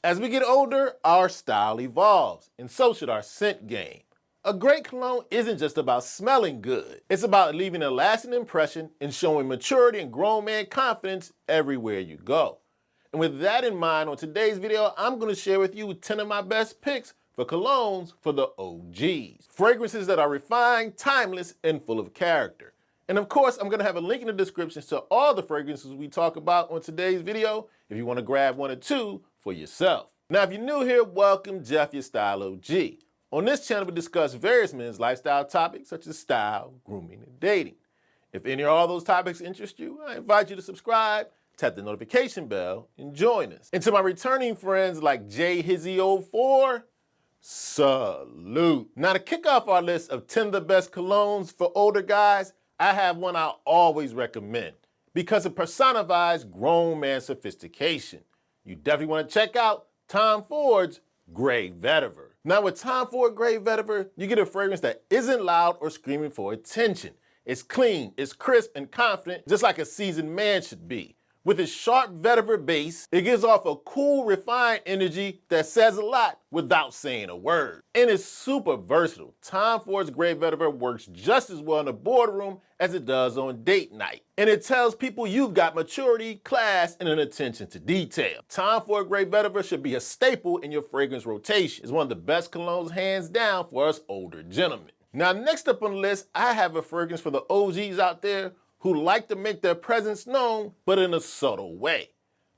As we get older, our style evolves, and so should our scent game. A great cologne isn't just about smelling good. It's about leaving a lasting impression and showing maturity and grown man confidence everywhere you go. And with that in mind, on today's video, I'm going to share with you 10 of my best picks for colognes for the OGs. Fragrances that are refined, timeless, and full of character. And of course, I'm going to have a link in the description to all the fragrances we talk about on today's video if you want to grab one or two for yourself. Now, if you're new here, welcome, Jeff, your Style OG. On this channel, we discuss various men's lifestyle topics such as style, grooming, and dating. If any or all those topics interest you, I invite you to subscribe, tap the notification bell, and join us. And to my returning friends like JHizzy04, salute. Now, to kick off our list of 10 of the best colognes for older guys, I have one I always recommend because it personifies grown man sophistication. You definitely want to check out Tom Ford's Grey Vetiver. Now with Tom Ford Grey Vetiver, you get a fragrance that isn't loud or screaming for attention. It's clean, it's crisp and confident, just like a seasoned man should be. With its sharp vetiver base, it gives off a cool, refined energy that says a lot without saying a word. And it's super versatile. Tom Ford's Grey Vetiver works just as well in the boardroom as it does on date night. And it tells people you've got maturity, class, and an attention to detail. Tom Ford Grey Vetiver should be a staple in your fragrance rotation. It's one of the best colognes hands down for us older gentlemen. Now next up on the list, I have a fragrance for the OGs out there who like to make their presence known, but in a subtle way.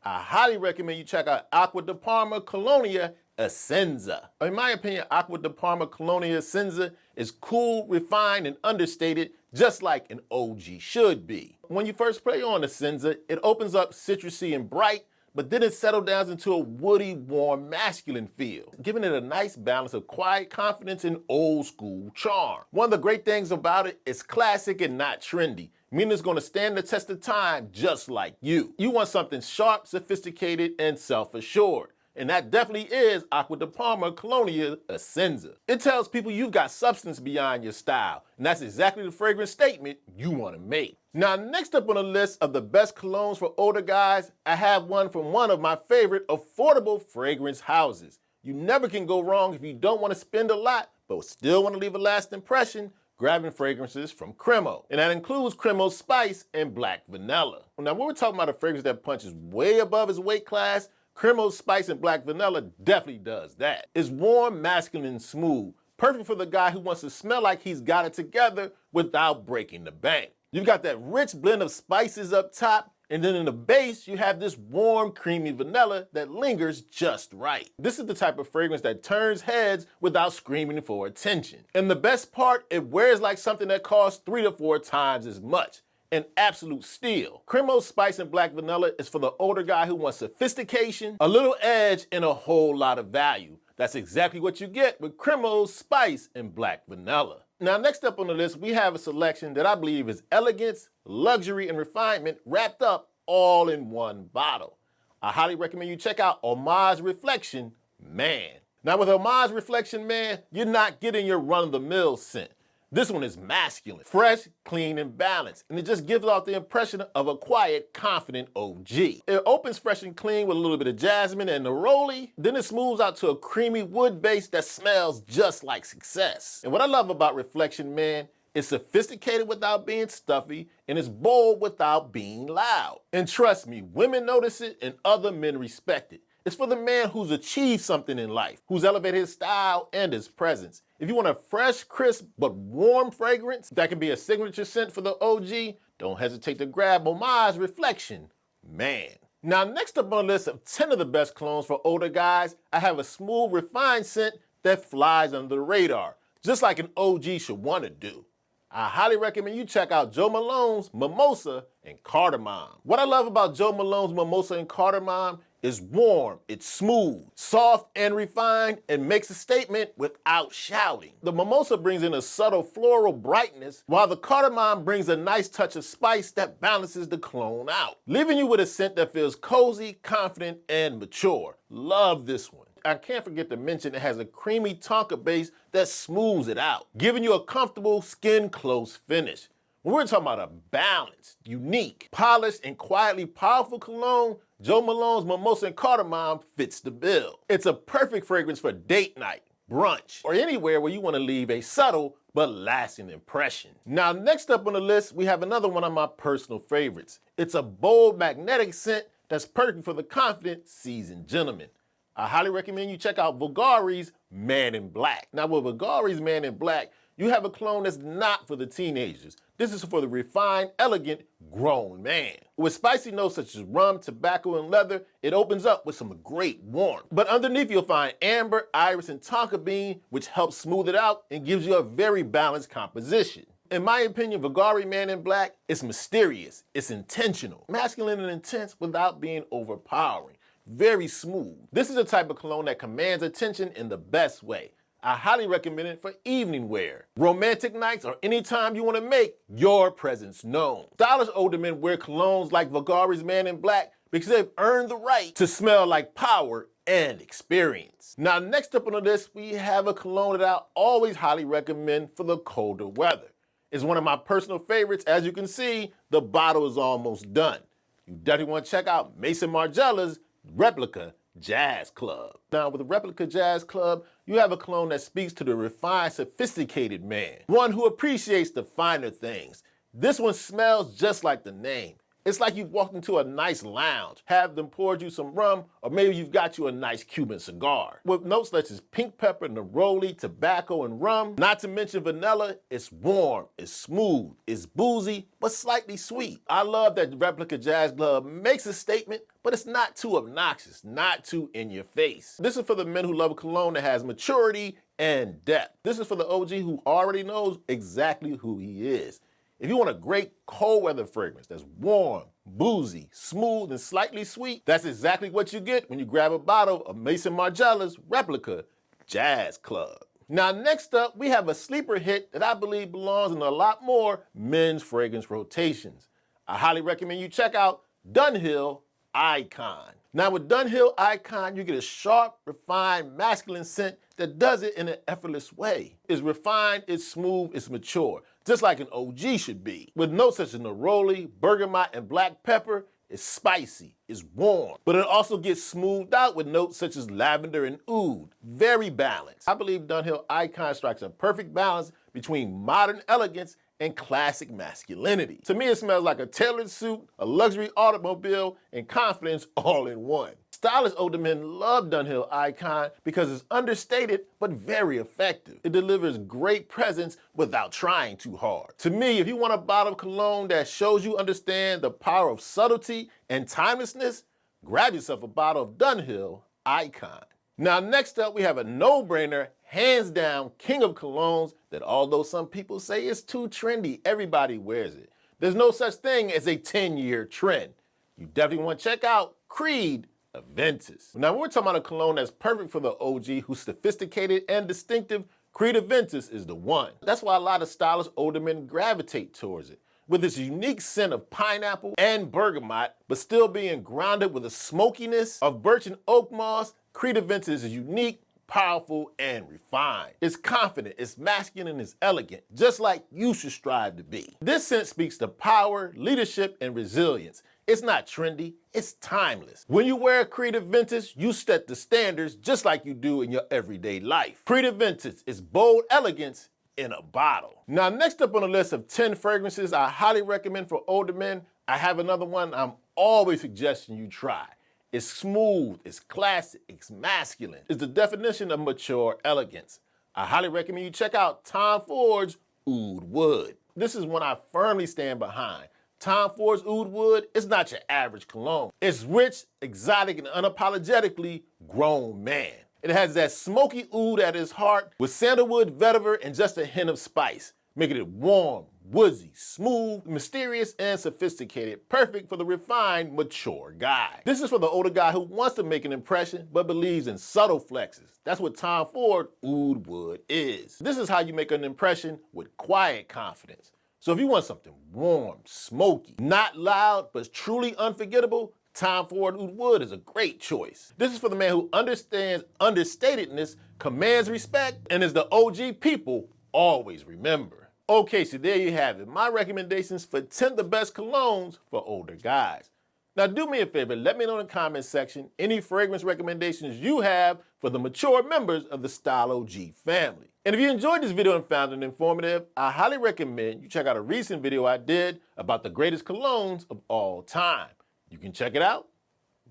I highly recommend you check out Aqua De Palmer Colognes Essenza. In my opinion, Aqua De Palmer Colognes Essenza is cool, refined, and understated, just like an OG should be. When you first spray on Essenza, it opens up citrusy and bright, but then it settles down into a woody, warm, masculine feel, giving it a nice balance of quiet confidence and old school charm. One of the great things about it is classic and not trendy, meaning it's going to stand the test of time just like you. You want something sharp, sophisticated, and self-assured. And that definitely is Aqua De Palmer Colognes Essenza. It tells people you've got substance beyond your style, and that's exactly the fragrance statement you want to make. Now, next up on the list of the best colognes for older guys, I have one from one of my favorite affordable fragrance houses. You never can go wrong if you don't want to spend a lot, but still want to leave a lasting impression, grabbing fragrances from Kreml. And that includes Kreml Spice and Black Vanilla. Now, when we're talking about a fragrance that punches way above its weight class, Kreml Spice and Black Vanilla definitely does that. It's warm, masculine, and smooth. Perfect for the guy who wants to smell like he's got it together without breaking the bank. You've got that rich blend of spices up top, and then in the base, you have this warm, creamy vanilla that lingers just right. This is the type of fragrance that turns heads without screaming for attention. And the best part, it wears like something that costs 3 to 4 times as much. An absolute steal. Kreml Spice and Black Vanilla is for the older guy who wants sophistication, a little edge, and a whole lot of value. That's exactly what you get with Kreml Spice and Black Vanilla. Now, next up on the list, we have a selection that I believe is elegance, luxury, and refinement wrapped up all in one bottle. I highly recommend you check out Guerlain Reflection Man. Now, with Guerlain Reflection Man, you're not getting your run-of-the-mill scent. This one is masculine, fresh, clean, and balanced, and it just gives off the impression of a quiet, confident OG. It opens fresh and clean with a little bit of jasmine and neroli, then it smooths out to a creamy wood base that smells just like success. And what I love about Reflection Man, it's sophisticated without being stuffy, and it's bold without being loud. And trust me, women notice it and other men respect it. It's for the man who's achieved something in life, who's elevated his style and his presence. If you want a fresh, crisp, but warm fragrance that can be a signature scent for the OG, don't hesitate to grab Guerlain Reflection Man. Now, next up on the list of 10 of the best colognes for older guys, I have a smooth, refined scent that flies under the radar, just like an OG should want to do. I highly recommend you check out Jo Malone's Mimosa and Cardamom. What I love about Jo Malone's Mimosa and Cardamom is warm, it's smooth, soft, and refined, and makes a statement without shouting. The Mimosa brings in a subtle floral brightness, while the Cardamom brings a nice touch of spice that balances the cologne out, leaving you with a scent that feels cozy, confident, and mature. Love this one. I can't forget to mention it has a creamy tonka base that smooths it out, giving you a comfortable skin-close finish. When we're talking about a balanced, unique, polished, and quietly powerful cologne, Joe Malone's Mimosa and Cardamom fits the bill. It's a perfect fragrance for date night, brunch, or anywhere where you want to leave a subtle but lasting impression. Now, next up on the list, we have another one of my personal favorites. It's a bold, magnetic scent that's perfect for the confident, seasoned gentleman. I highly recommend you check out Vagari's Man in Black. Now, with Vagari's Man in Black, you have a cologne that's not for the teenagers. This is for the refined, elegant, grown man. With spicy notes such as rum, tobacco, and leather, it opens up with some great warmth. But underneath you'll find amber, iris, and tonka bean, which helps smooth it out and gives you a very balanced composition. In my opinion, Vagari Man in Black is mysterious, it's intentional, masculine and intense without being overpowering, very smooth. This is a type of cologne that commands attention in the best way. I highly recommend it for evening wear, romantic nights, or anytime you want to make your presence known. Stylish older men wear colognes like Vagari's Man in Black because they've earned the right to smell like power and experience. Now, next up on the list, we have a cologne that I always highly recommend for the colder weather. It's one of my personal favorites. As you can see, the bottle is almost done. You definitely want to check out Mason Margiela's Replica Jazz Club. Now, with the Replica Jazz Club, you have a cologne that speaks to the refined, sophisticated man, one who appreciates the finer things. This one smells just like the name. It's like you've walked into a nice lounge, have them poured you some rum, or maybe you've got you a nice Cuban cigar. With notes such as pink pepper, neroli, tobacco, and rum, not to mention vanilla, it's warm, it's smooth, it's boozy, but slightly sweet. I love that Replica Jazz Club makes a statement, but it's not too obnoxious, not too in your face. This is for the men who love a cologne that has maturity and depth. This is for the OG who already knows exactly who he is. If you want a great cold weather fragrance that's warm, boozy, smooth, and slightly sweet, that's exactly what you get when you grab a bottle of Mason Margiela's Replica Jazz Club. Now, next up, we have a sleeper hit that I believe belongs in a lot more men's fragrance rotations. I highly recommend you check out Dunhill Icon. Now, with Dunhill Icon, you get a sharp, refined, masculine scent that does it in an effortless way. It's refined, it's smooth, it's mature, just like an OG should be. With notes such as neroli, bergamot, and black pepper, it's spicy, it's warm, but it also gets smoothed out with notes such as lavender and oud. Very balanced. I believe Dunhill Icon strikes a perfect balance between modern elegance and classic masculinity. To me, it smells like a tailored suit, a luxury automobile, and confidence all in one. Stylish older men love Dunhill Icon because it's understated but very effective. It delivers great presence without trying too hard. To me, if you want a bottle of cologne that shows you understand the power of subtlety and timelessness, grab yourself a bottle of Dunhill Icon. Now, next up, we have a no-brainer, hands down, king of colognes that although some people say it's too trendy, everybody wears it. There's no such thing as a 10-year trend. You definitely want to check out Creed Aventus. Now, we're talking about a cologne that's perfect for the OG who's sophisticated and distinctive. Creed Aventus is the one. That's why a lot of stylish older men gravitate towards it. With its unique scent of pineapple and bergamot, but still being grounded with the smokiness of birch and oak moss, Creed Aventus is unique, powerful, and refined. It's confident, it's masculine, it's elegant, just like you should strive to be. This scent speaks to power, leadership, and resilience. It's not trendy, it's timeless. When you wear Creed Aventus, you set the standards just like you do in your everyday life. Creed Aventus is bold elegance in a bottle. Now, next up on the list of 10 fragrances I highly recommend for older men, I have another one I'm always suggesting you try. It's smooth, it's classic, it's masculine. It's the definition of mature elegance. I highly recommend you check out Tom Ford's Oud Wood. This is one I firmly stand behind. Tom Ford's Oud Wood is not your average cologne. It's rich, exotic, and unapologetically grown man. It has that smoky oud at its heart with sandalwood, vetiver, and just a hint of spice, making it warm, woodsy, smooth, mysterious, and sophisticated, perfect for the refined, mature guy. This is for the older guy who wants to make an impression but believes in subtle flexes. That's what Tom Ford Oud Wood is. This is how you make an impression with quiet confidence. So if you want something warm, smoky, not loud, but truly unforgettable, Tom Ford Oud Wood is a great choice. This is for the man who understands understatedness, commands respect, and is the OG people always remember. Okay, so there you have it. My recommendations for 10 the best colognes for older guys. Now do me a favor, let me know in the comments section any fragrance recommendations you have for the mature members of the Style O.G family. And if you enjoyed this video and found it informative, I highly recommend you check out a recent video I did about the greatest colognes of all time. You can check it out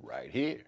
right here.